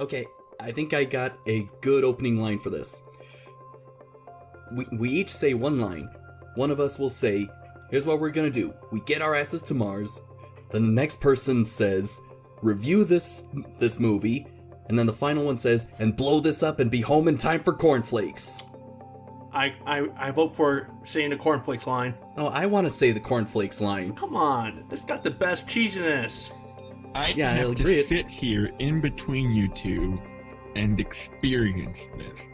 Okay, I think I got a good opening line for this. We each say one line. One of us will say, here's what we're gonna do. We get our asses to Mars. Then the next person says, review this movie. And then the final one says, and blow this up and be home in time for cornflakes. I vote for saying the cornflakes line. Oh, I want to say the cornflakes line. Come on, it's got the best cheesiness. I have to sit here in between you two and experience this.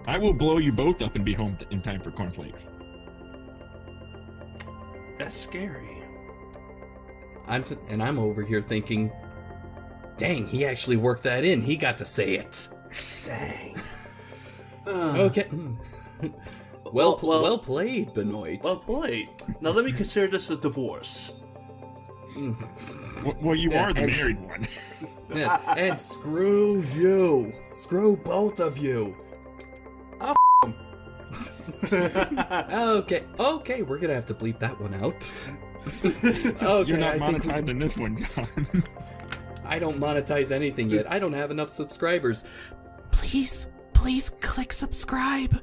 I will blow you both up and be home in time for cornflakes. That's scary. I'm over here thinking, dang, he actually worked that in. He got to say it. Dang. Okay. Well played, Benoit. Well played. Now let me consider this a divorce. Well, you are the married one. Yes, and screw you. Screw both of you. Okay, we're gonna have to bleep that one out. Okay, you're not monetizing this one, John. I don't monetize anything yet. I don't have enough subscribers. Please click subscribe.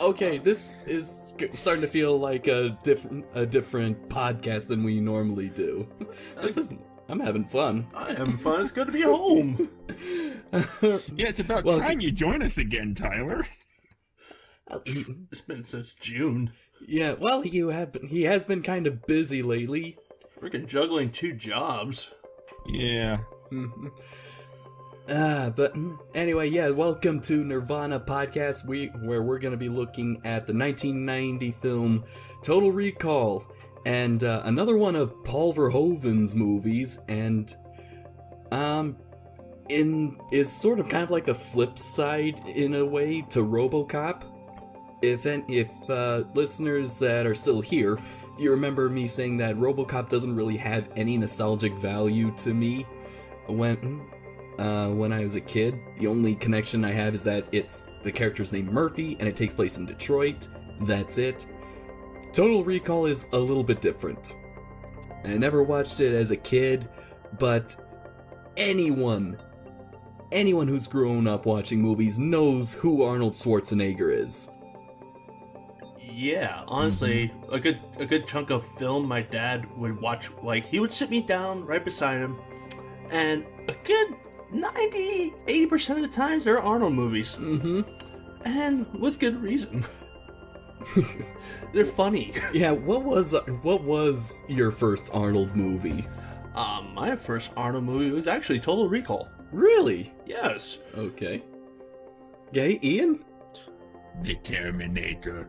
Okay, this is starting to feel like a different podcast than we normally do. I'm having fun. I'm having fun. It's good to be home. Yeah, it's about time you join us again, Tyler. It's been since June. Yeah, well, he has been kind of busy lately. Freaking juggling 2 jobs. Yeah. But anyway, yeah, welcome to Nerd-Vana podcast, where we're going to be looking at the 1990 film Total Recall, and another one of Paul Verhoeven's movies, and is sort of kind of like the flip side in a way to RoboCop. If listeners that are still here, you remember me saying that RoboCop doesn't really have any nostalgic value to me when I was a kid. The only connection I have is that it's the character's named Murphy and it takes place in Detroit. That's it. Total Recall is a little bit different. I never watched it as a kid, but anyone who's grown up watching movies knows who Arnold Schwarzenegger is. Yeah, honestly, a good chunk of film my dad would watch. Like, he would sit me down right beside him, and a good 90-80% of the times they're Arnold movies. Mm-hmm. And with good reason. They're funny. Yeah, what was your first Arnold movie? My first Arnold movie was actually Total Recall. Really? Yes. Okay. Okay, Ian? The Terminator.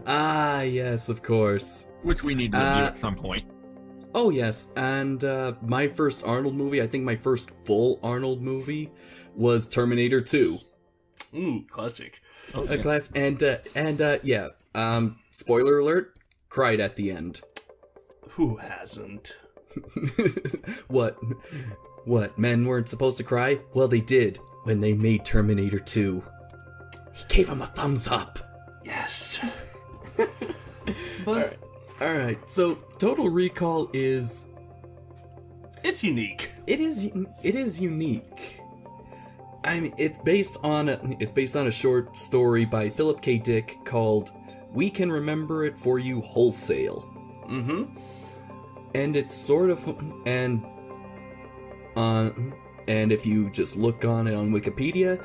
Ah, yes, of course. Which we need to review at some point. Oh, yes, and my first Arnold movie, I think my first full Arnold movie, was Terminator 2. Ooh, classic. A class, and yeah. Spoiler alert: cried at the end. Who hasn't? What? What? Men weren't supposed to cry? Well, they did when they made Terminator 2. He gave him a thumbs up. Yes. But Alright, so Total Recall is... it's unique. It is unique. I mean, it's based on a short story by Philip K. Dick called We Can Remember It For You Wholesale. Mm-hmm. And it's sort of... And if you just look on it on Wikipedia,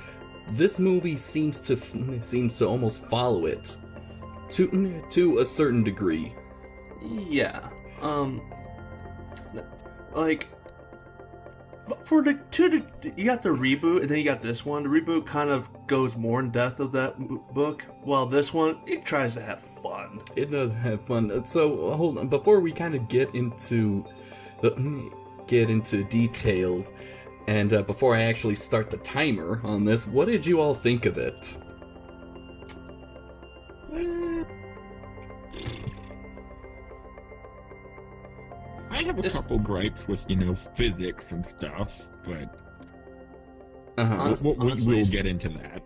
this movie seems to almost follow it to a certain degree. Yeah. Like, for the two, you got the reboot, and then you got this one. The reboot kind of goes more in depth of that book, while this one, it tries to have fun. It does have fun. So hold on, before we kind of get into details, and before I actually start the timer on this, what did you all think of it? I have a couple gripes with, physics and stuff, but we'll get into that.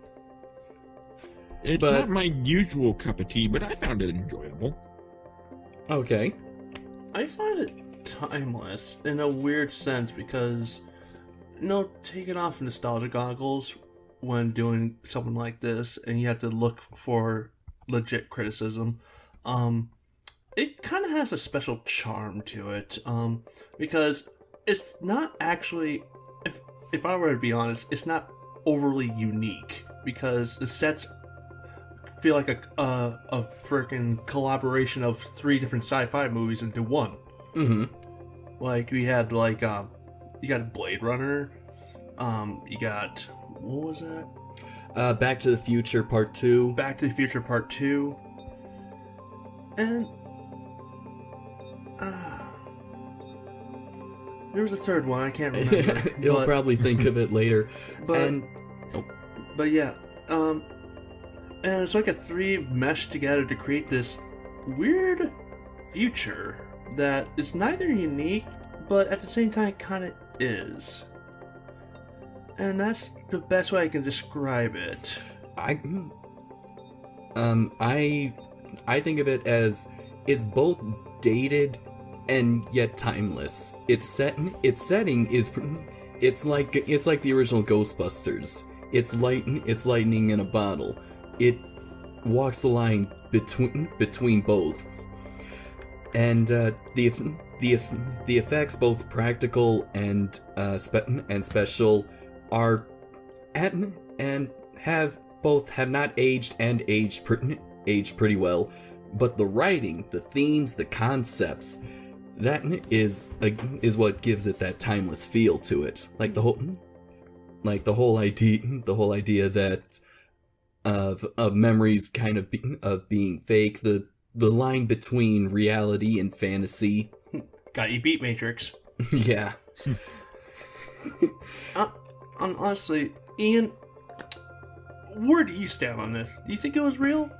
It's not my usual cup of tea, but I found it enjoyable. Okay. I find it timeless in a weird sense because, taking off nostalgia goggles when doing something like this, and you have to look for legit criticism, it kind of has a special charm to it, because it's not actually, if I were to be honest, it's not overly unique, because the sets feel like a freaking collaboration of 3 different sci-fi movies into one. Mm-hmm. Like, we had, you got Blade Runner, you got, what was that? Back to the Future Part 2. Back to the Future Part 2. And there was a third one, I can't remember. You'll probably think of it later. But yeah, and it's like a 3 meshed together to create this weird future that is neither unique, but at the same time kind of is. And that's the best way I can describe it. I think of it as it's both dated and yet timeless. Its setting is like the original Ghostbusters. It's lightning in a bottle. It walks the line between both, and the effects, both practical and special, are have not aged and aged pretty well. But the writing, the themes, the concepts, that is what gives it that timeless feel to it. Like the whole idea that of memories kind of being fake, the line between reality and fantasy. Got you beat, Matrix. Yeah. Honestly, Ian, where do you stand on this? Do you think it was real?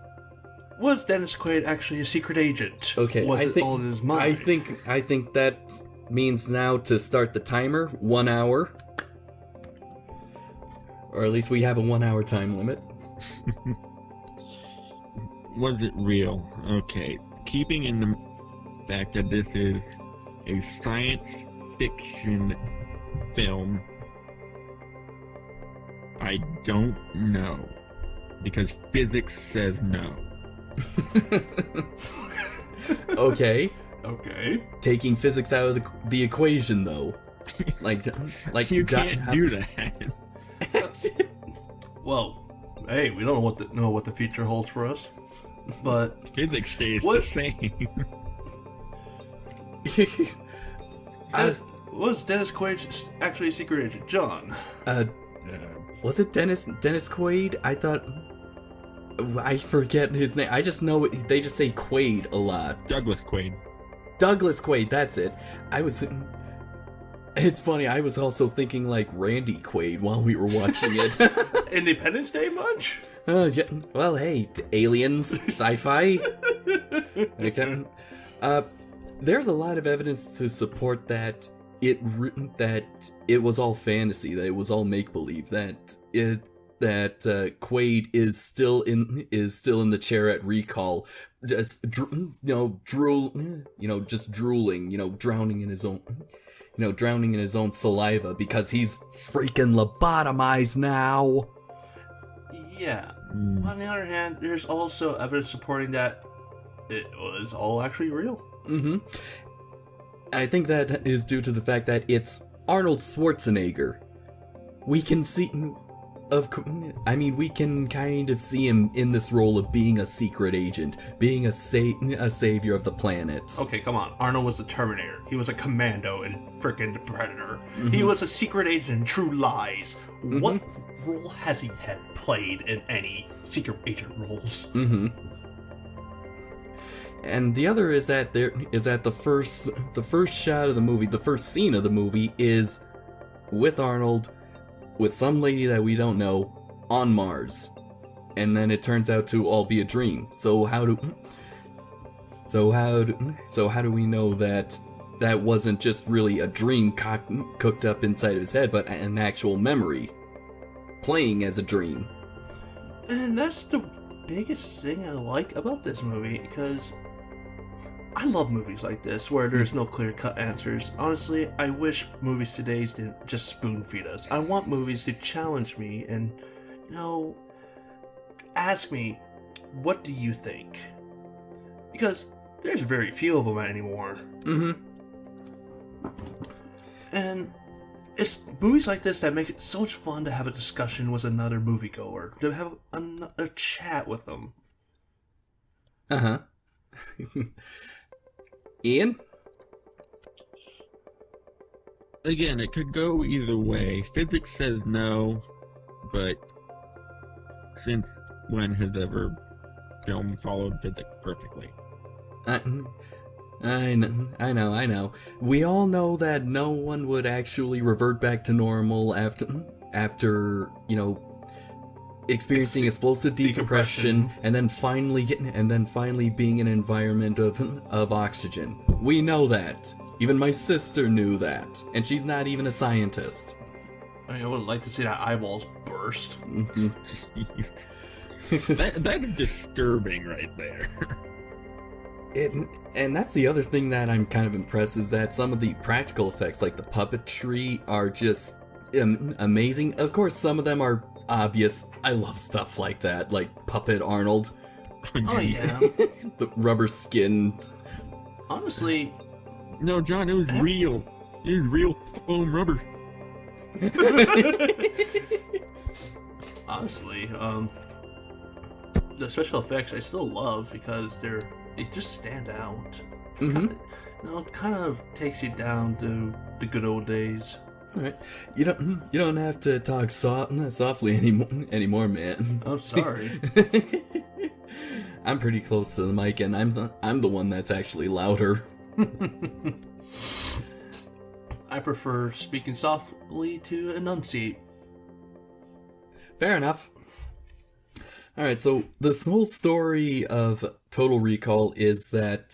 Was Dennis Quaid actually a secret agent? Okay, Was it all in his mind? I think that means now to start the timer. 1 hour, or at least we have a 1 hour time limit. Was it real? Okay. Keeping in the fact that this is a science fiction film, I don't know. Because physics says no. Okay. Okay. Taking physics out of the equation, though. Like You can't do that. Well, hey, we don't know what the future holds for us, but Physics stays the same. Was Dennis Quaid actually a secret agent, John? Was it Dennis Quaid? I forget his name. I just know they just say Quaid a lot. Douglas Quaid. Douglas Quaid, that's it. It's funny, I was also thinking like Randy Quaid while we were watching it. Independence Day much? Yeah, well, hey, aliens, sci-fi. Okay. There's a lot of evidence to support that it was all fantasy, that it was all make-believe, that Quaid is still in the chair at recall, just drooling, drowning in his own saliva because he's freaking lobotomized now. Yeah. On the other hand, there's also evidence supporting that it was all actually real. Mm-hmm. I think that is due to the fact that it's Arnold Schwarzenegger. We can kind of see him in this role of being a secret agent, being a savior of the planet. Okay, come on. Arnold was a Terminator. He was a commando in frickin' Predator. Mm-hmm. He was a secret agent in True Lies. Mm-hmm. What role has he played in any secret agent roles? Mm-hmm. And the other is that the first shot of the movie, the first scene of the movie is with Arnold, with some lady that we don't know, on Mars. And then it turns out to all be a dream. So how do we know that that wasn't just really a dream cooked up inside of his head, but an actual memory playing as a dream? And that's the biggest thing I like about this movie, because I love movies like this where there's no clear-cut answers. Honestly, I wish movies today didn't just spoon-feed us. I want movies to challenge me and, ask me, what do you think? Because there's very few of them anymore. Mm-hmm. And it's movies like this that make it so much fun to have a discussion with another moviegoer, to have a chat with them. Uh-huh. Ian? Again, it could go either way. Physics says no, but since when has ever film followed physics perfectly? I know. We all know that no one would actually revert back to normal after experiencing explosive decompression and then finally being in an environment of oxygen. We know that. Even my sister knew that, and she's not even a scientist. I would like to see that eyeballs burst. Mm-hmm. that is disturbing right there. And that's the other thing that I'm kind of impressed, is that some of the practical effects, like the puppetry, are just amazing. Of course, some of them are obvious. I love stuff like that, like Puppet Arnold. Oh yeah. The rubber skin. Honestly, no, John, it was real. It was real foam rubber. Honestly, the special effects I still love because they just stand out. Mm-hmm. It kind of takes you down to the good old days. All right, you don't have to talk softly anymore, man. I'm sorry. I'm pretty close to the mic, and I'm the one that's actually louder. I prefer speaking softly to enunciate. Fair enough. Alright, so this whole story of Total Recall is that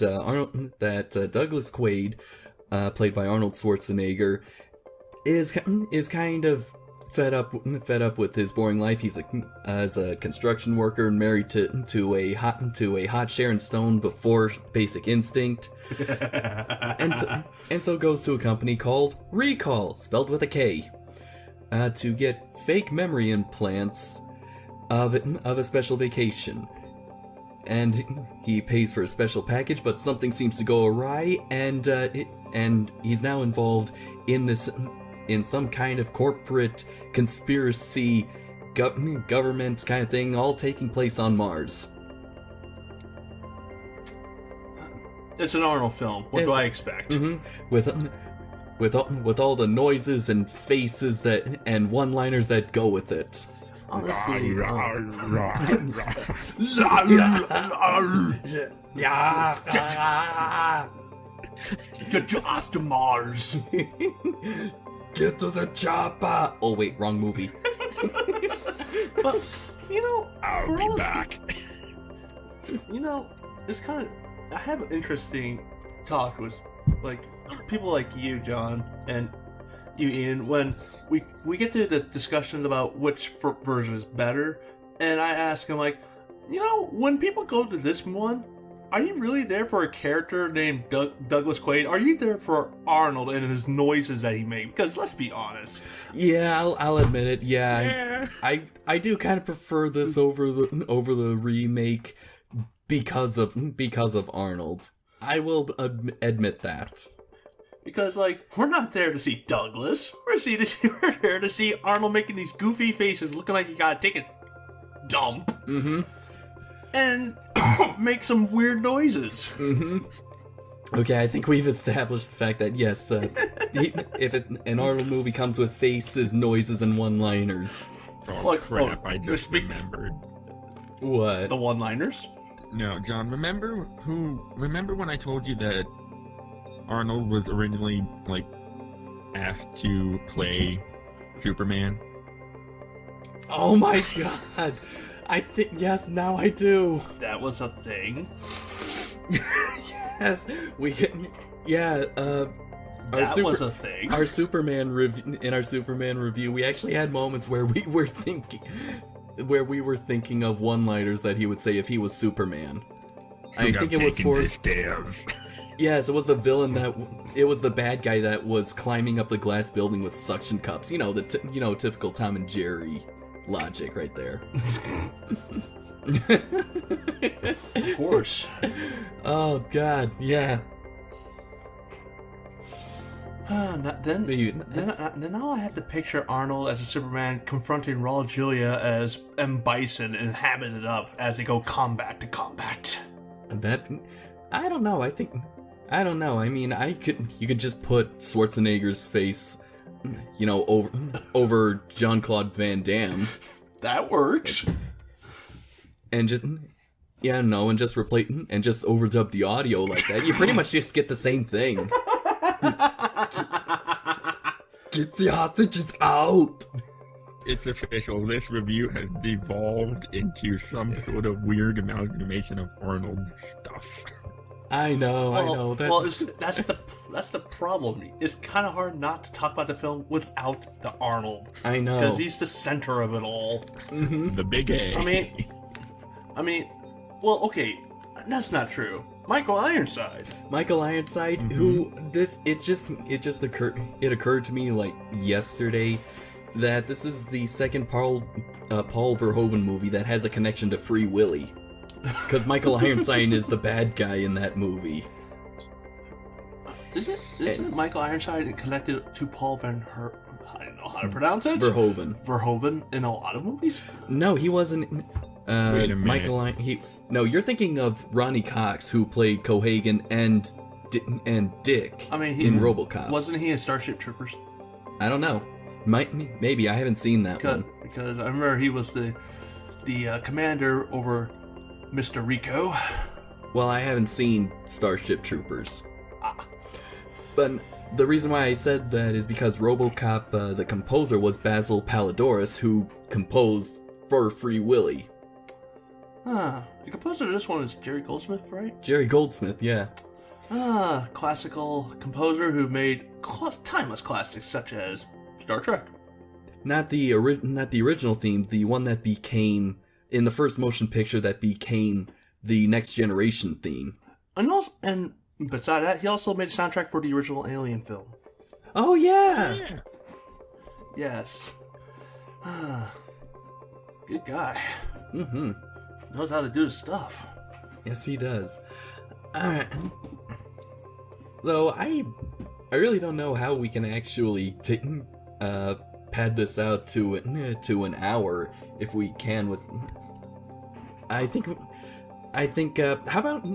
Douglas Quaid, played by Arnold Schwarzenegger, is kind of fed up with his boring life. He's as a construction worker and married to a hot Sharon Stone before Basic Instinct, and so goes to a company called Recall, spelled with a K, to get fake memory implants of a special vacation. And he pays for a special package, but something seems to go awry, and he's now involved in some kind of corporate conspiracy, government kind of thing, all taking place on Mars. It's an Arnold film. What do I expect? Mm-hmm. With all the noises and faces and one-liners that go with it. Honestly, Get your ass to Mars. Get to the chopper! Oh wait, wrong movie. But, you know, I'll be back. You know, it's kind of... I have an interesting talk with, like, people like you, John, and you, Ian, when we get to the discussions about which version is better, and I ask him, like, you know, when people go to this one, are you really there for a character named Douglas Quaid? Are you there for Arnold and his noises that he made? Because let's be honest. Yeah, I'll admit it. Yeah, I do kind of prefer this over the remake because of Arnold. I will admit that. Because, like, we're not there to see Douglas. We're there to see Arnold making these goofy faces, looking like he gotta take a dump. Mm-hmm. And make some weird noises. Mm-hmm. Okay, I think we've established the fact that, yes, if an Arnold movie comes with faces, noises, and one-liners. Oh, crap, I just remembered. What? The one-liners? No, John, remember when I told you that Arnold was originally, like, asked to play Superman? Oh my god! I think, yes, now I do. That was a thing. Yes, we can, yeah, That was a thing. Our Superman review, we actually had moments where we were thinking of one-liners that he would say if he was Superman. I think it was for... Yes, it was the villain it was the bad guy that was climbing up the glass building with suction cups. You know, typical Tom and Jerry logic right there. Of course. Oh god, yeah. Then now I have to picture Arnold as a Superman confronting Raul Julia as M. Bison and hamming it up as they go combat to combat. I don't know. I mean, you could just put Schwarzenegger's face, you know, over Jean-Claude Van Damme. That works. And just, yeah, no, and just replace and just overdub the audio like that. You pretty much just get the same thing. Get the hostages out! It's official. This review has devolved into some sort of weird amalgamation of Arnold stuff. I know. That's the problem. It's kind of hard not to talk about the film without the Arnold. I know, because he's the center of it all. Mm-hmm. The big A. I mean, well, okay, that's not true. Michael Ironside, mm-hmm. Who it occurred to me like yesterday that this is the second Paul Verhoeven movie that has a connection to Free Willy. Because Michael Ironside is the bad guy in that movie. Isn't Michael Ironside connected to Paul Van Her? I don't know how to pronounce it. Verhoeven in a lot of movies. No, he wasn't. Wait a Michael. No, you're thinking of Ronnie Cox, who played Cohagen and Dick. I mean, in RoboCop. Wasn't he in Starship Troopers? I don't know. Maybe I haven't seen that one. Because I remember he was the commander over Mr. Rico. Well, I haven't seen Starship Troopers. But the reason why I said that is because RoboCop, the composer, was Basil Palladores, who composed for Free Willy. The composer of this one is Jerry Goldsmith, right? Jerry Goldsmith, yeah. Classical composer who made timeless classics such as Star Trek. Not the original theme, the one that became, in the first motion picture, that became the Next Generation theme. And beside that, he also made a soundtrack for the original Alien film. Oh, yeah! Yes. Good guy. Mm-hmm. Knows how to do his stuff. Yes, he does. Alright. So, I really don't know how we can actually pad this out to an hour, if we can with... I think, how about,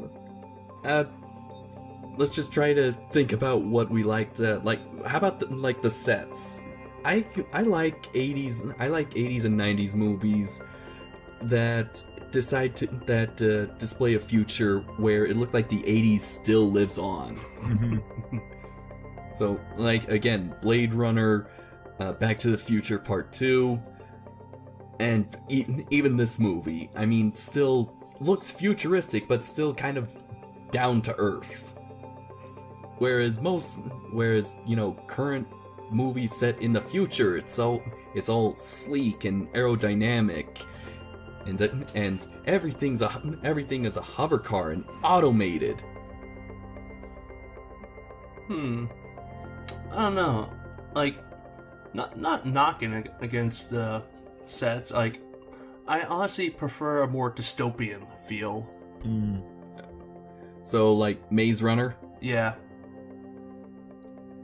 let's just try to think about what we liked, how about the sets? I like 80s and 90s movies that display a future where it looked like the 80s still lives on. So, like, again, Blade Runner, Back to the Future Part 2, and even this movie, I mean, still looks futuristic, but still kind of down to earth. Whereas current movies set in the future, it's all sleek and aerodynamic, and everything is a hover car and automated. I don't know. Like, not knocking against the sets. Like, I honestly prefer a more dystopian feel. So, like Maze Runner, Yeah.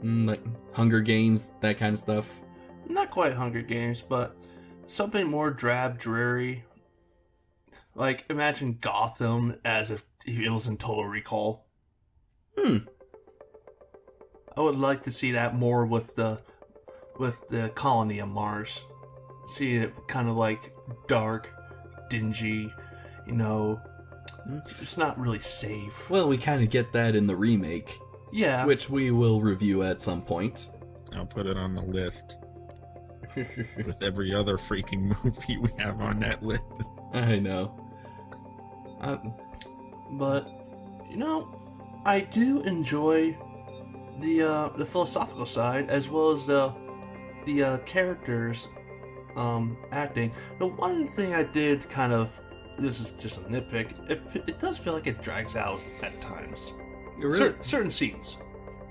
like Hunger Games, that kind of stuff. Not quite Hunger Games, but something more drab, dreary. Like, imagine Gotham as if it was in Total Recall. I would like to see that more with the colony on Mars. See it kind of like dark, dingy, it's not really safe. Well, we kind of get that in the remake, Yeah. which we will review at some point. I'll put it on the list with every other freaking movie we have on that list. I know. But, I do enjoy the philosophical side as well as the characters acting. The one thing I did kind of, this is just a nitpick, it does feel like it drags out at times. Really? Certain scenes.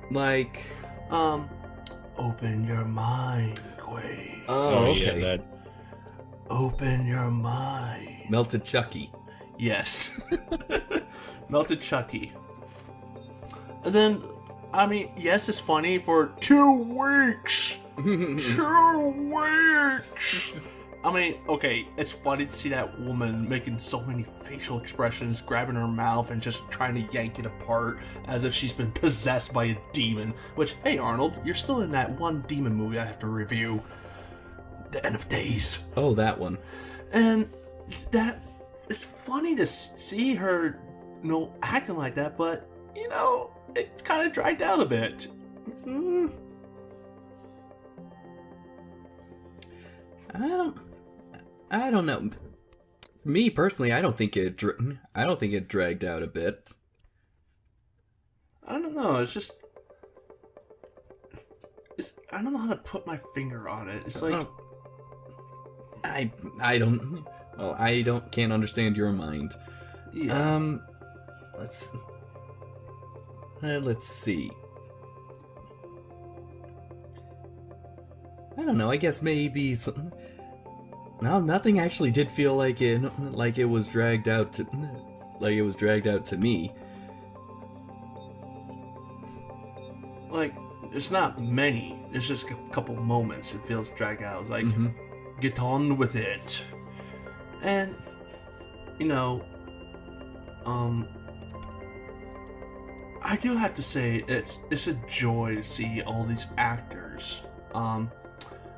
Like, Open your mind, Quay. oh, okay. Yeah, Open your mind. Melted Chucky. Yes. Melted Chucky. And then, I mean, yes, it's funny for 2 weeks. 2 weeks. I mean, okay, it's funny to see that woman making so many facial expressions, grabbing her mouth and just trying to yank it apart as if she's been possessed by a demon. Which, hey Arnold, you're still in that one demon movie I have to review. The End of Days. Oh, that one. And that, it's funny to see her, acting like that, but, it kind of dragged out a bit. I don't know. Me personally, I don't think it dragged out a bit. I don't know. It's just, I don't know how to put my finger on it. It's like, I can't understand your mind. yeah. Let's see. I don't know. I guess maybe some. No, nothing actually did feel like it was dragged out to me. Like, there's not many. There's just a couple moments it feels dragged out. Like, get on with it. And, I do have to say, it's a joy to see all these actors.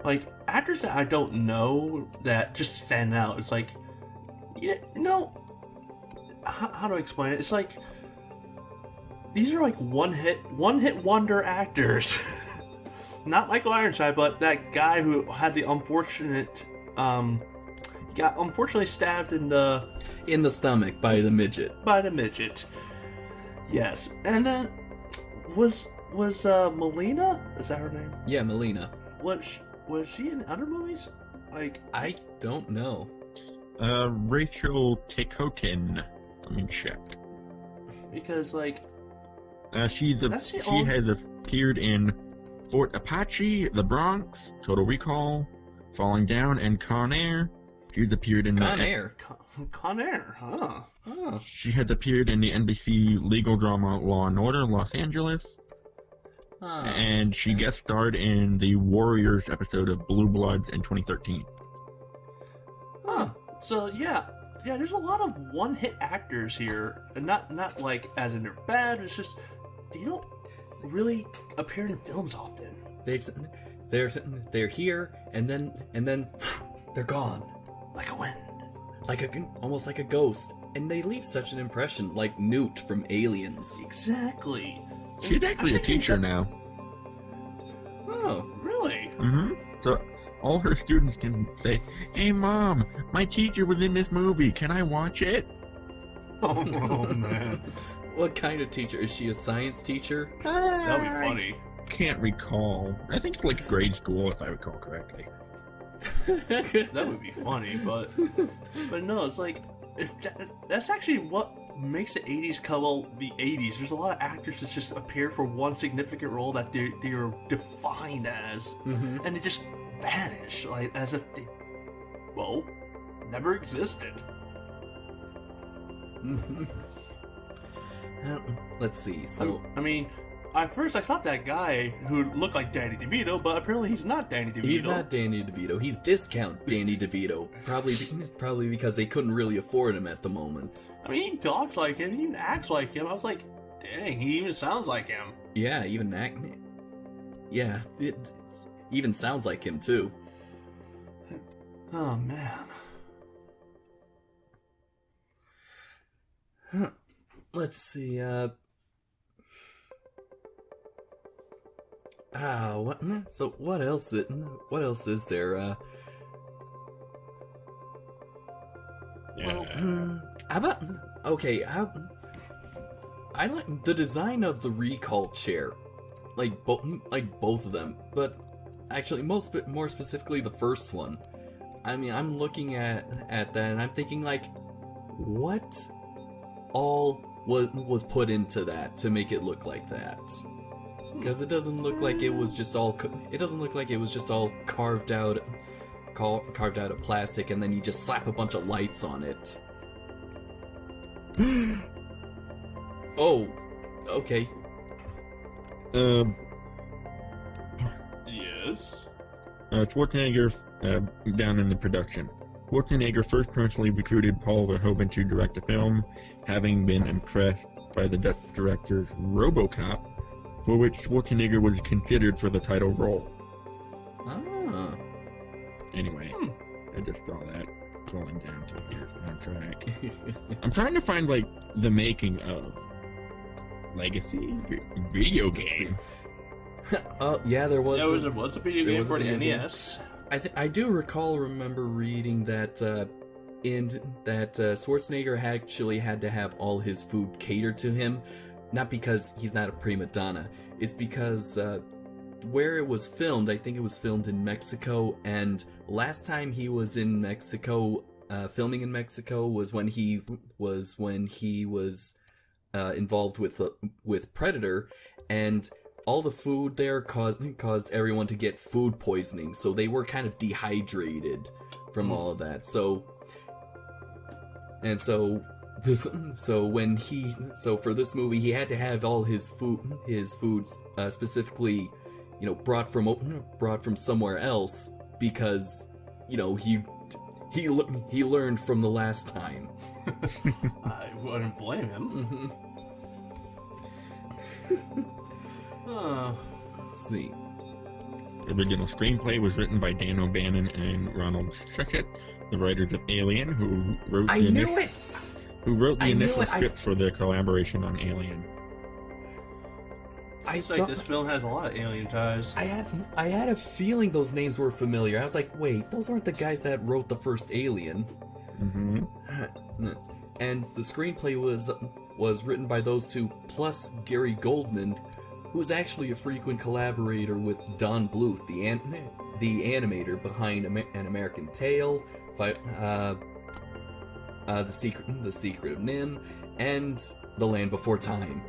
Like, actors that I don't know that just stand out. It's like, how do I explain it? It's like, these are like one hit wonder actors. Not Michael Ironside, but that guy who had the unfortunate, got unfortunately stabbed in the stomach by the midget. Yes, and then was Melina? Is that her name? Yeah, Melina. Was she in other movies? Like, I don't know. Rachel Ticotin. Let me check. because like She has appeared in Fort Apache, The Bronx, Total Recall, Falling Down, and Con Air. She's appeared in Con Air. Con Air, huh? Oh. She has appeared in the NBC legal drama Law and Order Los Angeles. And she guest starred in the Warriors episode of Blue Bloods in 2013. Huh. So yeah, there's a lot of one-hit actors here, and not like as in they're bad. It's just they don't really appear in films often. They're here, and then they're gone. Like a wind. almost like a ghost, and they leave such an impression, like Newt from Aliens. Exactly. She's actually a teacher now. Oh, Really? Mm-hmm. So all her students can say, "Hey, Mom, my teacher was in this movie. Can I watch it?" Oh, man. what kind of teacher? Is she a science teacher? That'd be funny. Can't recall. I think it's like grade school, if I recall correctly. That would be funny, but no, it's like that's actually what makes the 80s call the 80s. There's a lot of actors that just appear for one significant role that they're defined as, and they just vanish, like as if they, well, never existed. Let's see. So, I mean, at first I thought that guy who looked like Danny DeVito, but apparently he's not Danny DeVito. he's not Danny DeVito. He's discount Danny DeVito. Probably because they couldn't really afford him at the moment. I mean, he talks like him, he even acts like him. I was like, dang, he even sounds like him. Yeah, Yeah, it even sounds like him too. Oh man. Let's see. What? So what else? What else is there? Yeah. How about? Okay, I like the design of the recall chair, like both of them, but actually more specifically the first one. I mean, I'm looking at that and I'm thinking like, what all was put into that to make it look like that? Because it doesn't look like it was just all. It doesn't look like it was just all carved out of plastic, and then you just slap a bunch of lights on it. Oh, okay. Yes. Schwarzenegger, down in the production. Schwarzenegger first personally recruited Paul Verhoeven to direct the film, having been impressed by the Dutch director's RoboCop, for which Schwarzenegger was considered for the title role. Ah. Anyway, I just saw that going down to your soundtrack. I'm trying to find, like, the making of Legacy video game. Oh yeah, there was. There was a video game for the NES. I do remember reading that Schwarzenegger actually had to have all his food catered to him, not because he's not a prima donna. It's because where it was filmed, I think it was filmed in Mexico, and last time he was in Mexico, filming in Mexico was when he was involved with Predator, and all the food there caused everyone to get food poisoning, so they were kind of dehydrated from all of that. So for this movie, he had to have all his foods specifically, brought from somewhere else, because he learned from the last time. I wouldn't blame him. Let's see. The original screenplay was written by Dan O'Bannon and Ronald Schwarzenegger, the writers of Alien, who wrote the initial script for their collaboration on Alien. It's like this film has a lot of alien ties. I had a feeling those names were familiar. I was like, wait, those aren't the guys that wrote the first Alien. Mm-hmm. And the screenplay was written by those two, plus Gary Goldman, who was actually a frequent collaborator with Don Bluth, the animator behind An American Tail, The Secret of Nim, and The Land Before Time.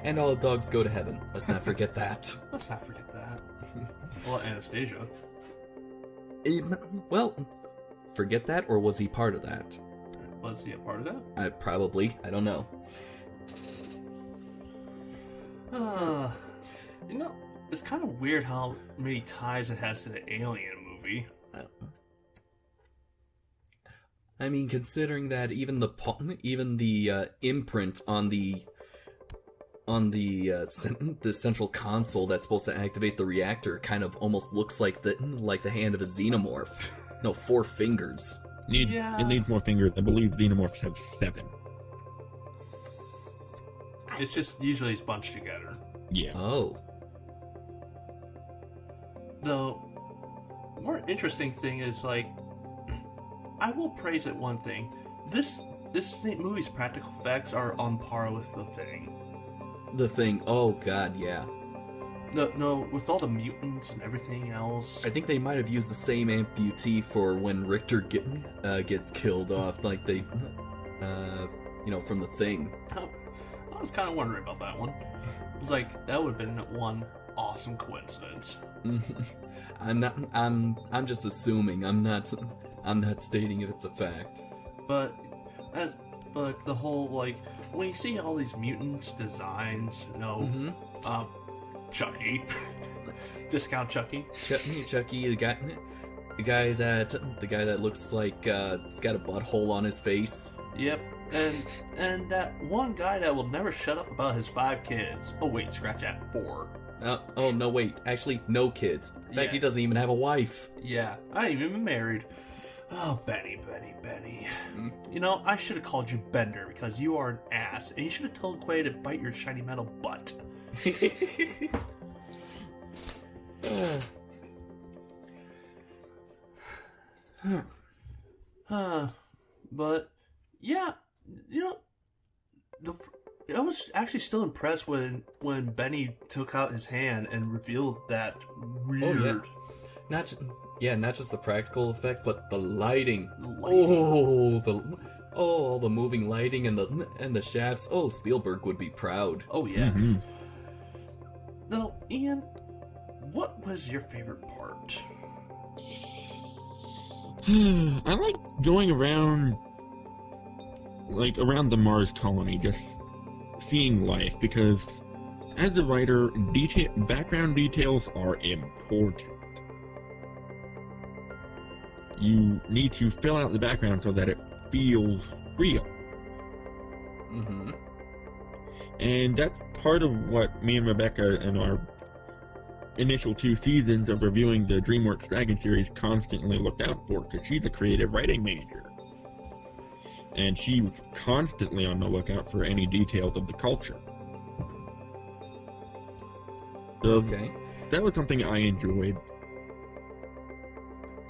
And All the Dogs Go to Heaven. Let's not forget that. Let's not forget that. Well, Anastasia. Well, forget that, or was he part of that? Was he a part of that? Probably. I don't know. It's kind of weird how many ties it has to the Alien movie. I mean, considering that even the imprint on the on the the central console that's supposed to activate the reactor kind of almost looks like the hand of a xenomorph. 4 fingers. It needs more fingers. I believe xenomorphs have 7. It's just usually it's bunched together. Yeah. Oh. The more interesting thing is, like, I will praise it one thing. This movie's practical effects are on par with The Thing. The Thing. Oh god, yeah. No, with all the mutants and everything else. I think they might have used the same amputee for when Richter gets killed off, like they, from The Thing. I was kind of wondering about that one. I was like, that would have been one awesome coincidence. I'm just assuming. I'm not stating if it's a fact. But the whole, like, when you see all these mutants designs, Chucky, discount Chucky, Chucky, the guy that looks like he's got a butthole on his face. Yep, and that one guy that will never shut up about his 5 kids. Oh wait, scratch that, 4. Oh no, wait, actually no kids. In fact, he doesn't even have a wife. Yeah, I ain't even married. Oh, Benny. I should have called you Bender because you are an ass, and you should have told Quay to bite your shiny metal butt. But yeah, I was actually still impressed when Benny took out his hand and revealed that weird. Oh, yeah. Not just the practical effects, but the lighting. All the moving lighting and the shafts. Oh, Spielberg would be proud. Oh yes. Now, Ian, what was your favorite part? I like going around the Mars colony, just seeing life, because as a writer, background details are important. You need to fill out the background so that it feels real. Mm-hmm. And that's part of what me and Rebecca in our initial 2 seasons of reviewing the DreamWorks Dragon series constantly looked out for, because she's a creative writing major. And she was constantly on the lookout for any details of the culture. So Okay. that was something I enjoyed.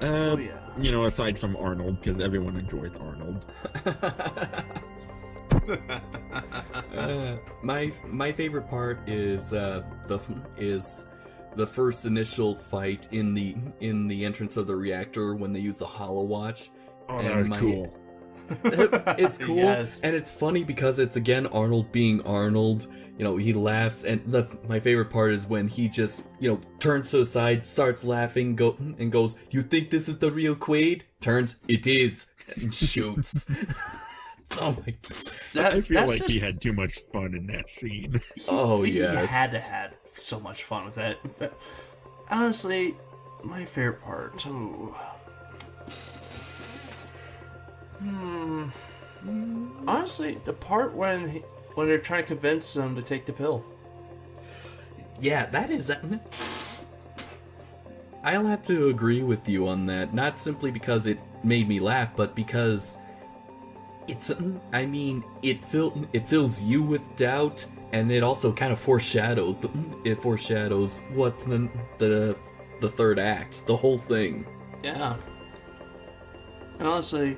Oh yeah. Aside from Arnold, because everyone enjoys Arnold. My favorite part is the first initial fight in the entrance of the reactor when they use the holowatch. Oh, that was cool. It's cool, Yes. And it's funny because it's again Arnold being Arnold. He laughs, and my favorite part is when he just turns to the side, starts laughing, goes, "You think this is the real Quaid?" Turns, it is, and shoots. Oh my god! I feel like he had too much fun in that scene. Oh He yes. had to have so much fun with that. In fact, honestly, my favorite part. Ooh. Honestly, the part when they're trying to convince them to take the pill. Yeah, that is. I'll have to agree with you on that. Not simply because it made me laugh, but because it's. I mean, it fills you with doubt, and it also kind of foreshadows. It foreshadows what's the third act, the whole thing. Yeah. And honestly,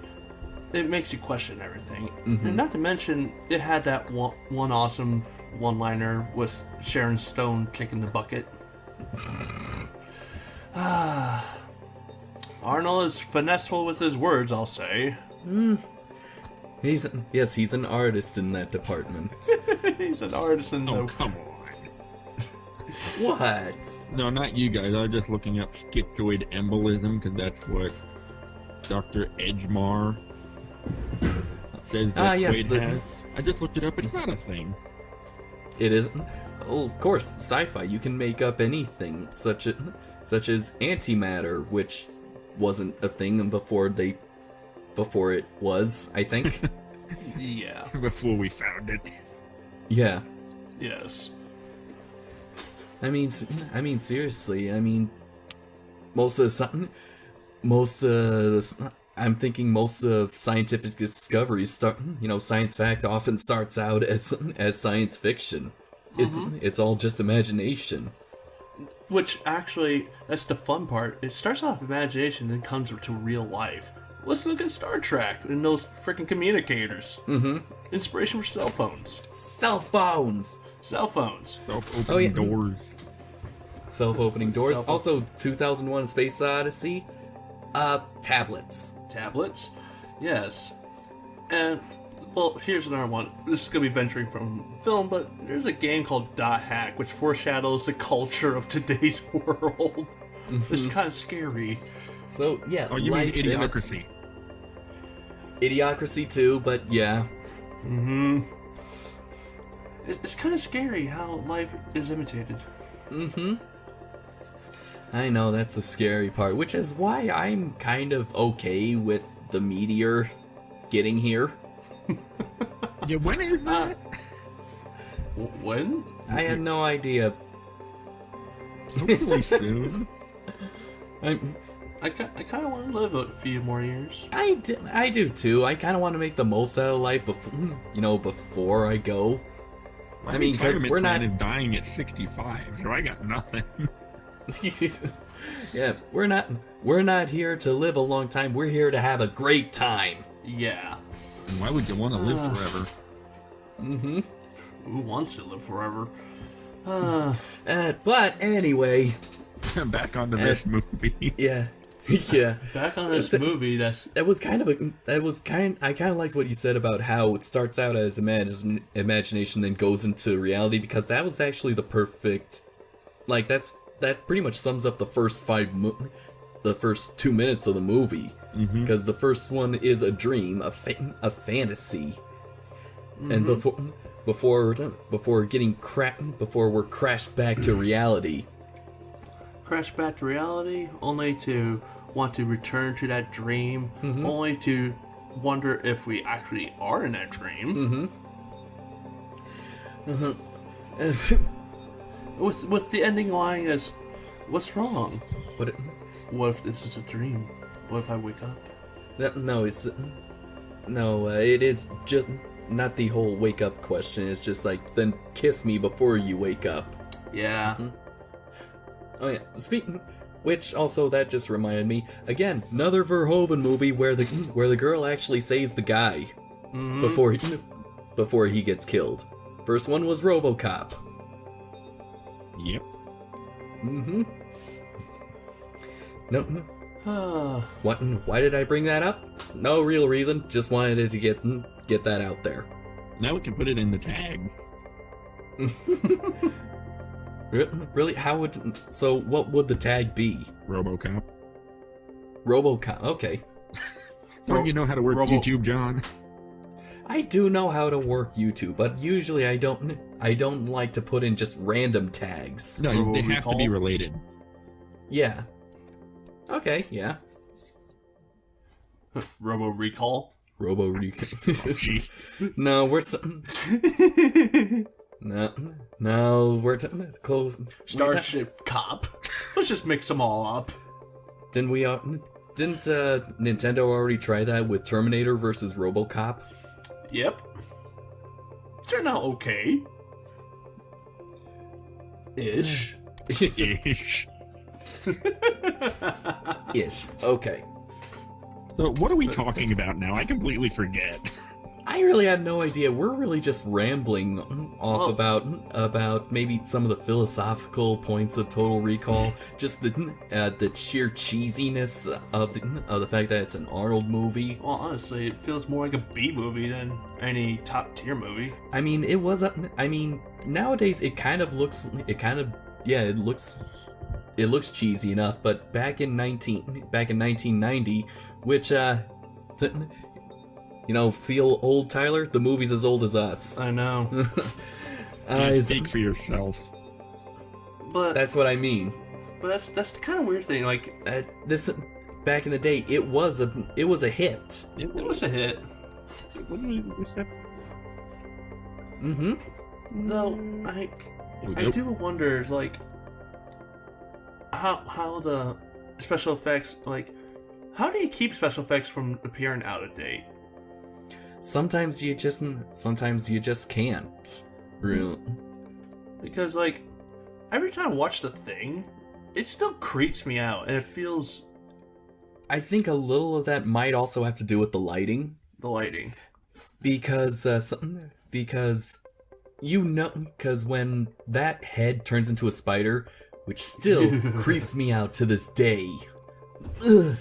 it makes you question everything. Mm-hmm. And not to mention, it had that one awesome one-liner with Sharon Stone kicking the bucket. Arnold is finesseful with his words, I'll say. He's an artist in that department. He's an artist in Oh, the... come on. What? No, not you guys. I was just looking up schizoid embolism, because that's what Dr. Edgemar says that yes, Quaid has. I just looked it up. It's not a thing. It isn't. Oh, of course, sci-fi. You can make up anything, such as antimatter, which wasn't a thing before it was. I think. Yeah. Before we found it. Yeah. Yes. I mean, seriously. I mean, most of I'm thinking most of scientific discoveries science fact often starts out as science fiction. It's all just imagination. Which actually, that's the fun part. It starts off imagination and comes to real life. Let's look at Star Trek and those freaking communicators. Mm-hmm. Inspiration for cell phones. Cell phones. Self-opening doors. Self-opening doors. Also, 2001: A Space Odyssey. Tablets. Tablets? Yes. And, well, here's another one. This is going to be venturing from film, but there's a game called Dot Hack, which foreshadows the culture of today's world. It's kind of scary. So, yeah. Oh, you mean Idiocracy? Idiocracy too, but yeah. Mm-hmm. It's kind of scary how life is imitated. Mm-hmm. I know, that's the scary part, which is why I'm kind of okay with the meteor getting here. Yeah, when is that? When? I had no idea. Hopefully soon. I kind of want to live a few more years. I do too. I kind of want to make the most out of life before I go. I mean, because we're not dying at 65, so I got nothing. Yeah, we're not here to live a long time. We're here to have a great time. Yeah. And why would you want to live forever? Mm-hmm. Who wants to live forever? But anyway, back onto this movie. Yeah. Yeah. Back on this movie. I kind of liked what you said about how it starts out as imagination, then goes into reality, because that was actually the perfect. Like that pretty much sums up the first the first 2 minutes of the movie, because the first one is a dream, a fantasy, and before we're crashed back to reality. Crash back to reality, only to want to return to that dream, only to wonder if we actually are in that dream. With the ending line as, what's wrong? What if this is a dream? What if I wake up? It is just not the whole wake up question. It's just like, then kiss me before you wake up. Yeah. Oh yeah, which also, that just reminded me, again, another Verhoeven movie where the girl actually saves the guy before he gets killed. First one was RoboCop. Yep. No. What? Why did I bring that up? No real reason. Just wanted to get that out there. Now we can put it in the tags. Really? So what would the tag be? RoboCop. Okay. Don't you know how to work YouTube, John? I do know how to work YouTube, but usually I don't like to put in just random tags. No, they have to be related. Yeah. Okay, yeah. Robo Recall? Robo Recall. No, we're No, we're close. Starship Cop. Let's just mix them all up. Didn't Nintendo already try that with Terminator versus RoboCop? Yep. Turned out okay. Ish. Ish. Ish. Okay. So what are we talking about now? I completely forget. I really have no idea. We're really just rambling off about maybe some of the philosophical points of Total Recall, just the sheer cheesiness of the fact that it's an Arnold movie. Well, honestly, it feels more like a B movie than any top tier movie. I mean, nowadays it looks cheesy enough, but back in 1990, which feel old, Tyler? The movie's as old as us. I know. Speak for yourself. But that's what I mean. But that's the kind of weird thing. Like this, back in the day, it was a hit. It was a hit. What was that? Though I do wonder, like, how the special effects, like, how do you keep special effects from appearing out of date? Sometimes you just can't. Really. Because, like, every time I watch The Thing, it still creeps me out, and it feels... I think a little of that might also have to do with the lighting. The lighting. Because when that head turns into a spider, which still creeps me out to this day. Ugh.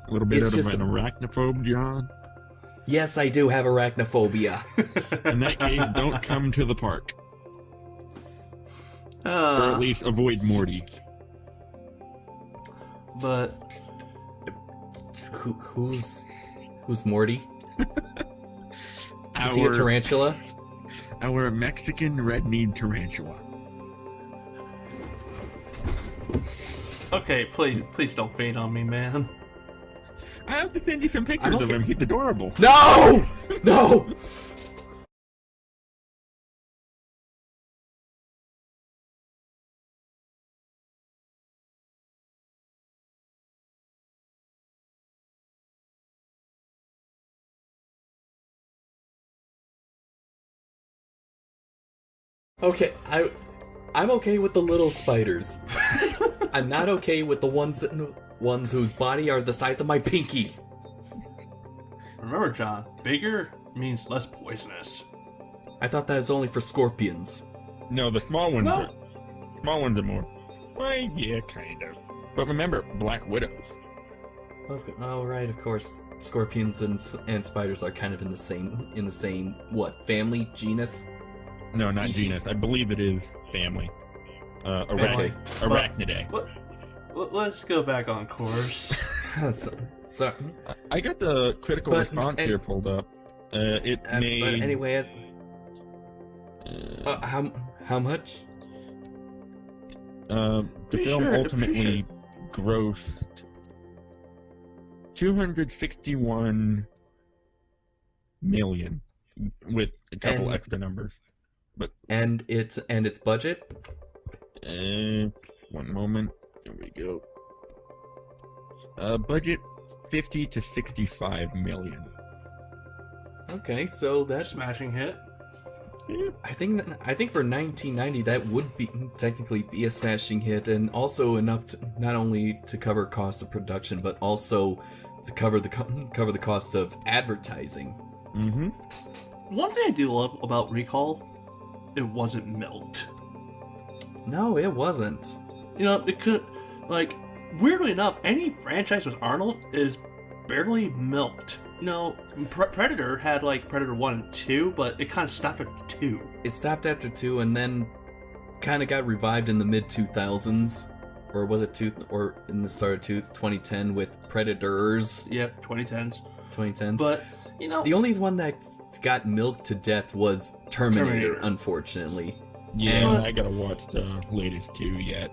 A little bit It's of just- an arachnophobe, John. Yes, I do have arachnophobia. In that case, don't come to the park. Or at least avoid Morty. But Who's Morty? Is he a tarantula? Our Mexican red-kneed tarantula. okay, please don't fade on me, man. I have to send you some pictures of him. He's adorable. No! No! Okay, I'm okay with the little spiders. I'm not okay with the ones whose body are the size of my pinky. Remember, John, bigger means less poisonous. I thought that was only for scorpions. No, the small ones No. are... Small ones are more... Well, yeah, kind of. But remember, Black Widows. Oh right, of course. Scorpions and spiders are kind of in the same what, family, genus? No, not Species. genus. I believe it is family. Okay. Arachnidae. Let's go back on course. so I got the critical But- response here pulled up. It but made... anyway, as how much? The Pretty film sure- ultimately grossed 261 million with a couple And- extra numbers. And its budget? One moment. There we go. Budget 50 to 65 million. Okay, so that's Smashing hit. I think for 1990 that would be technically be a smashing hit, and also enough to not only to cover costs of production, but also to cover the cost of advertising. Mm-hmm. One thing I do love about Recall, it wasn't milked. No, it wasn't. You know, it could, like, weirdly enough, any franchise with Arnold is barely milked. You know, Predator had, like, Predator 1 and 2, but it kind of stopped at 2. It stopped after 2 and then kind of got revived in the mid 2000s, or was it or in the start of 2010 with Predators. Yep, 2010s. 2010s. But, you know, The only one that got milked to death was Terminator. Terminator. Unfortunately. Yeah, But- I gotta watch the latest two yet.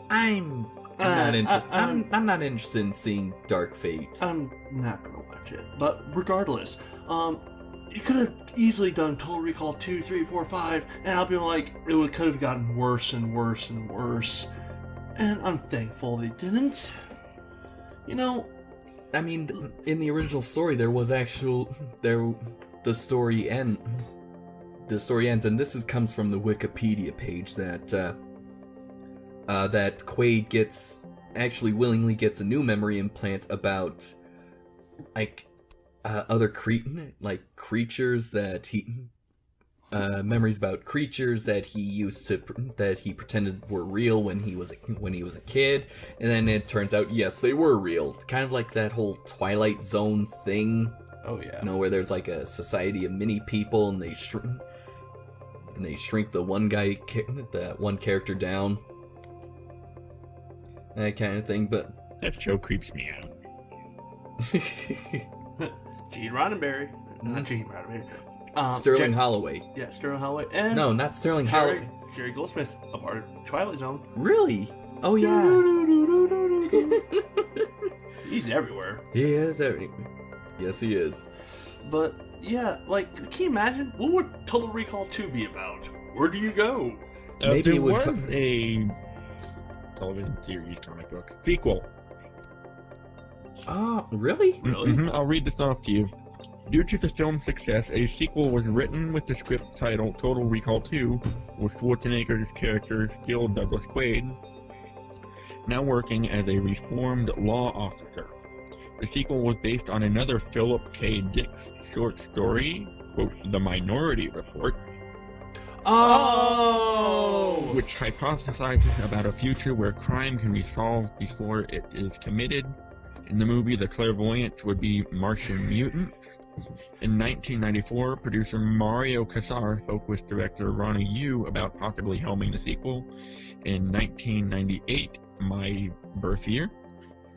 I'm not interested. I'm not interested in seeing Dark Fate. I'm not gonna watch it. But regardless, you could have easily done Total Recall 2, 3, 4, 5, and I'll be like, it could have gotten worse and worse and worse. And I'm thankful they didn't. You know, I mean, in the original story, the story ends, and this comes from the Wikipedia page that Quaid willingly gets a new memory implant about other creatures that he memories about creatures that he pretended were real when he was a kid, and then it turns out yes, they were real, kind of like that whole Twilight Zone thing. oh yeah. You know, where there's like a society of mini people and they shrink the one character down, that kind of thing. But That show creeps me out. Gene Roddenberry. Not Gene Roddenberry. Sterling Holloway. Yeah, Sterling Holloway. And No, not Sterling Holloway. Jerry Goldsmith's a part of Twilight Zone. Really? Oh yeah. He's everywhere. He is every. Yes, he is. But Yeah, like, can you imagine? What would Total Recall 2 be about? Where do you go? Maybe there it would was a television series comic book sequel. Oh, really? Really? Mhm, I'll read this off to you. Due to the film's success, a sequel was written with the script titled Total Recall 2, with Schwarzenegger's character Gil Douglas Quaid now working as a reformed law officer. The sequel was based on another Philip K. Dick's short story, quote, The Minority Report, Oh! which hypothesizes about a future where crime can be solved before it is committed. In the movie, the clairvoyants would be Martian mutants. In 1994, producer Mario Kassar spoke with director Ronnie Yu about possibly helming the sequel. In 1998, My Birth Year,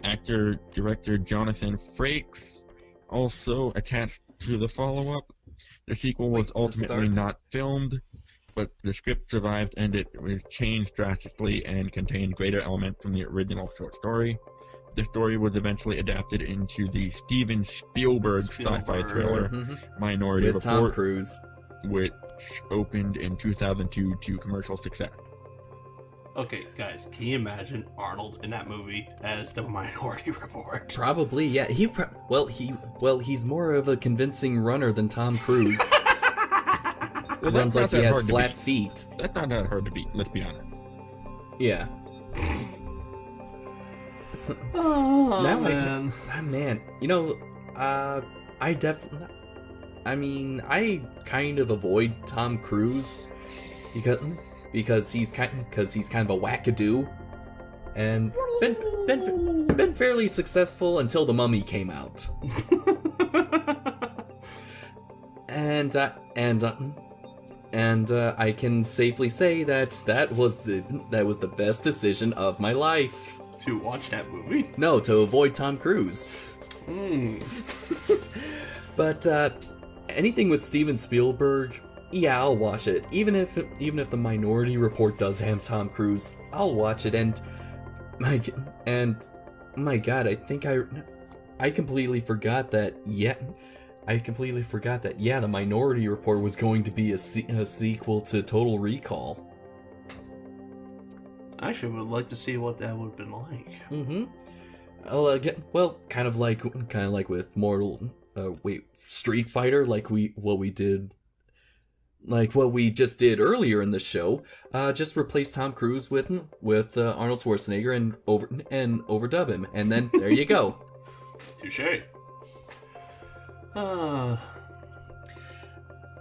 actor-director Jonathan Frakes also attached to the follow-up. The sequel was ultimately not filmed, but the script survived and it was changed drastically and contained greater elements from the original short story. The story was eventually adapted into the Steven Spielberg sci-fi thriller Minority With Tom Report, Cruise. which opened in 2002 to commercial success. Okay, guys, can you imagine Arnold in that movie as the Minority Report? Probably, yeah. He's more of a convincing runner than Tom Cruise. Well, Runs like that's not he that has hard to flat beat. feet. That's not that hard to beat, let's be honest. Yeah. Oh, Now man. Man, you know, I kind of avoid Tom Cruise because he's kind of a wackadoo, and been fairly successful until The Mummy came out, and I can safely say that was the best decision of my life. To watch that movie? No, to avoid Tom Cruise. But anything with Steven Spielberg, yeah, I'll watch it. Even if the Minority Report does have Tom Cruise, I'll watch it. And my God, I think I completely forgot that. Yeah, the Minority Report was going to be a sequel to Total Recall. I actually would like to see what that would have been like. Kind of like with Street Fighter, what we just did earlier in the show. Just replace Tom Cruise with Arnold Schwarzenegger and overdub him, and then there you go. Touché.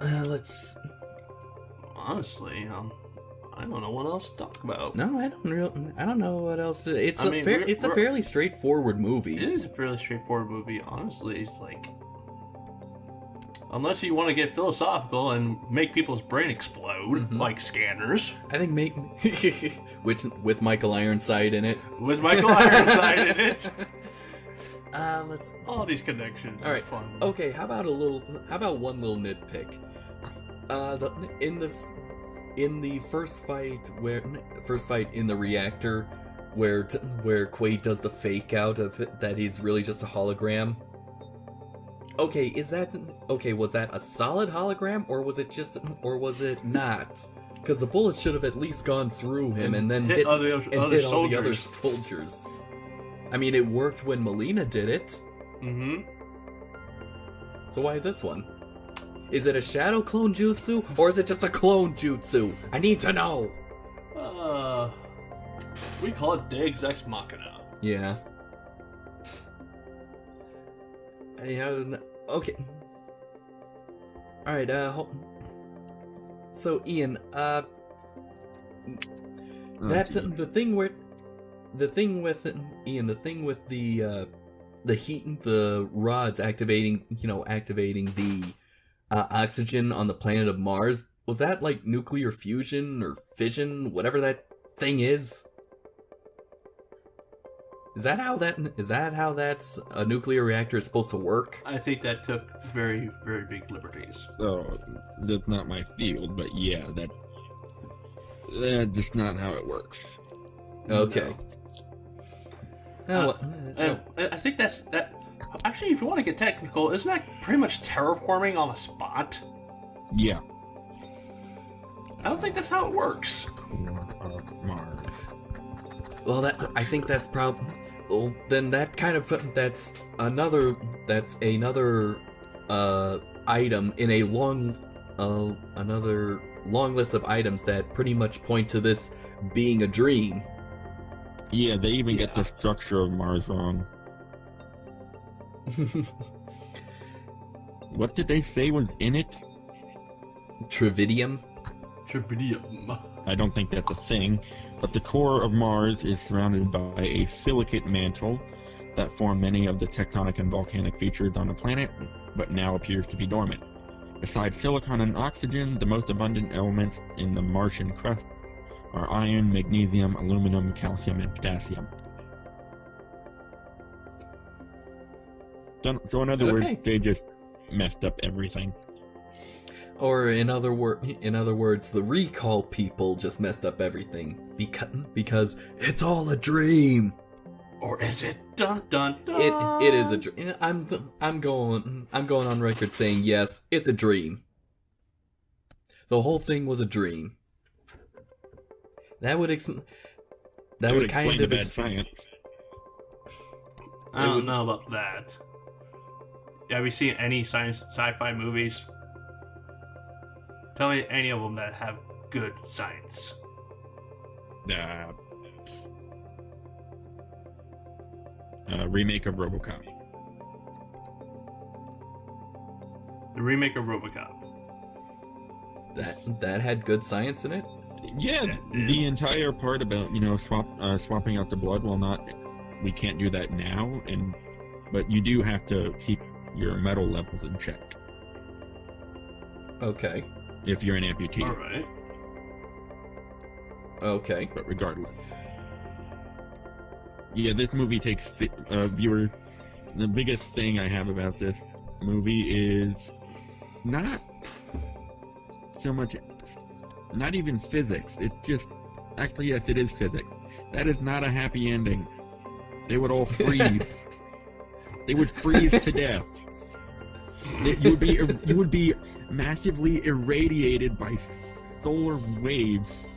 Let's. Honestly, I don't know what else to talk about. No, I don't know what else. It's a fairly straightforward movie. It is a fairly straightforward movie. Honestly, it's like, unless you want to get philosophical and make people's brain explode, like Scanners. I think with Michael Ironside in it. With Michael Ironside in it. Let's. All these connections All are right. fun. Okay. How about one little nitpick? In the first fight in the reactor, where Quaid does the fake out of it, that he's really just a hologram. Okay, was that a solid hologram, or was it not? Because the bullet should have at least gone through him and then hit all the other soldiers. I mean, it worked when Melina did it. So why this one? Is it a shadow clone jutsu, or is it just a clone jutsu? I need to know! We call it Deus Ex Machina. Yeah. Okay. Alright, so Ian, that's the thing with the heat, the rods activating the oxygen on the planet of Mars. Was that like nuclear fusion or fission, whatever that thing is? Is that how that's a nuclear reactor is supposed to work? I think that took very, very big liberties. Oh, that's not my field, but yeah, that's just not how it works. Okay. And I think that Actually, if you want to get technical, isn't that pretty much terraforming on the spot? Yeah. I don't think that's how it works. Core of Mars. Well, I think that's probably. Well, then that's another item in a another long list of items that pretty much point to this being a dream. Yeah, they even get the structure of Mars wrong. What did they say was in it? Tritium. I don't think that's a thing, but the core of Mars is surrounded by a silicate mantle that formed many of the tectonic and volcanic features on the planet, but now appears to be dormant. Besides silicon and oxygen, the most abundant elements in the Martian crust are iron, magnesium, aluminum, calcium, and potassium. So in other words, they just messed up everything. Or in other words, the recall people just messed up everything because it's all a dream. Or is it? Dun dun dun. It is a dream. I'm going on record saying yes, it's a dream. The whole thing was a dream. That would kind of bad science. I don't know about that. Have you seen any sci-fi movies? Tell me any of them that have good science. Remake of RoboCop. The remake of RoboCop. That had good science in it. Yeah, the entire part about swapping out the blood. Well, we can't do that now, but you do have to keep your metal levels in check. Okay. If you're an amputee. All right. Okay. But regardless. Yeah, this movie takes viewers. The biggest thing I have about this movie is not so much, not even physics. It's just, actually, yes, it is physics. That is not a happy ending. They would all freeze. They would freeze to death. You would be massively irradiated by solar waves,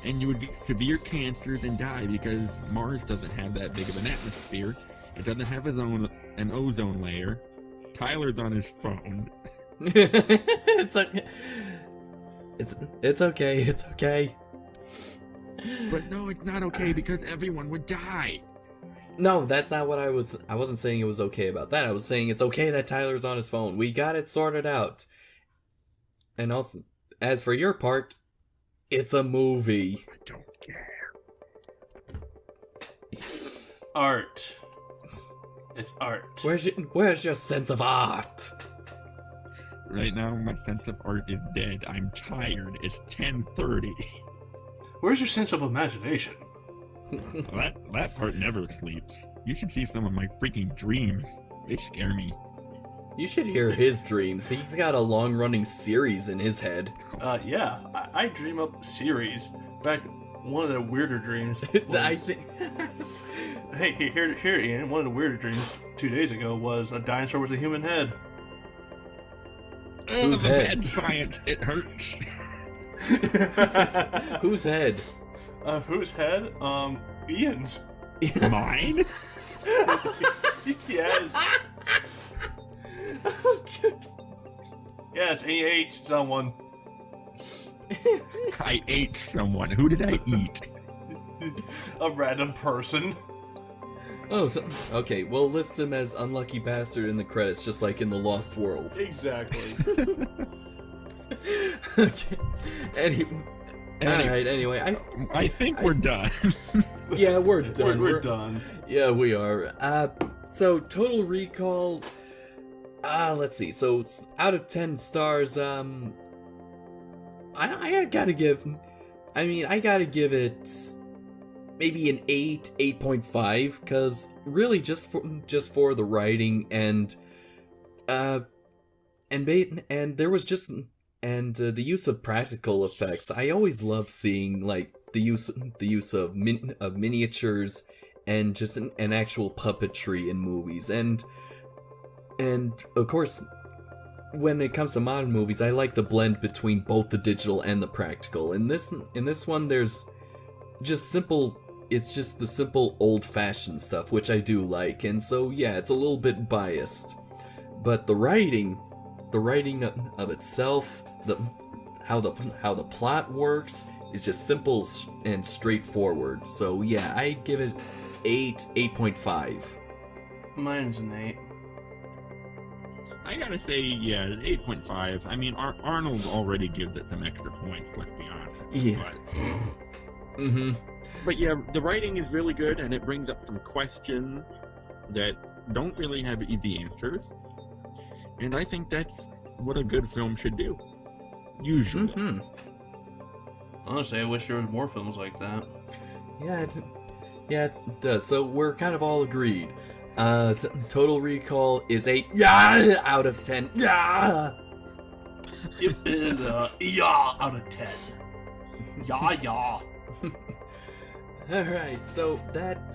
and you would get severe cancers and die because Mars doesn't have that big of an atmosphere. It doesn't have an ozone layer. Tyler's on his phone. It's okay. It's okay. But no, it's not okay because everyone would die. No, that's not what I wasn't saying it was okay about that. I was saying it's okay that Tyler's on his phone. We got it sorted out. And also, as for your part, it's a movie. I don't care. Art. It's art. Where's your sense of art? Right now, my sense of art is dead. I'm tired. It's 10:30. Where's your sense of imagination? That part never sleeps. You should see some of my freaking dreams. They scare me. You should hear his dreams. He's got a long-running series in his head. Yeah, I dream up series. In fact, one of the weirder dreams. I think. Hey, here, Ian. One of the weirder dreams 2 days ago was a dinosaur with a human head. Whose the head? bad science. It hurts. Whose head? Whose head? Ian's. Mine? Yes. Yes, he ate someone. I ate someone. Who did I eat? A random person. Oh, okay. We'll list him as unlucky bastard in the credits, just like in the Lost World. Exactly. Okay. Alright, anyway. I think we're done. Yeah, we're done. We're done. Yeah, we are. So, Total Recall... let's see. So, out of 10 stars, I gotta give... I gotta give it... maybe an 8.5, because really just for the writing and there was just... the use of practical effects. I always love seeing like the use of miniatures and just an actual puppetry in movies. And And of course, when it comes to modern movies, I like the blend between both the digital and the practical. In this one, there's just simple. It's just the simple old-fashioned stuff, which I do like, and so yeah, it's a little bit biased. But the writing of itself, how the plot works is just simple and straightforward. So yeah, I give it 8.5. Mine's an 8. I gotta say, yeah, 8.5. I mean, Arnold already gives it some extra points, let's be honest. Yeah. But yeah, the writing is really good, and it brings up some questions that don't really have easy answers. And I think that's what a good film should do. Usually. Honestly, I wish there was more films like that. Yeah, it does. So we're kind of all agreed. Total Recall is a yeah out of 10. Yeah. It is a yeah out of 10. Yeah. Alright, so that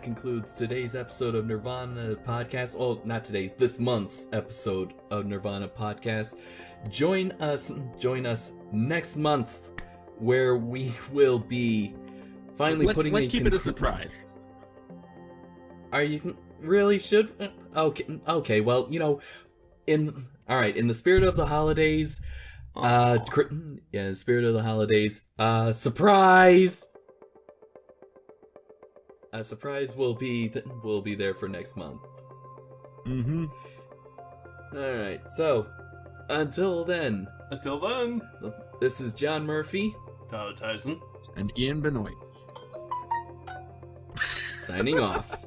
concludes today's episode of Nerd-Vana Podcast. Well, not today's, this month's episode of Nerd-Vana Podcast. Join us next month, where we will be finally putting Let's keep it a surprise. Are you really should? Okay, well, in the spirit of the holidays, surprise! A surprise will be there for next month. Alright, so, until then, this is John Murphy, Tyler Tyson, and Ian Benoit. signing off.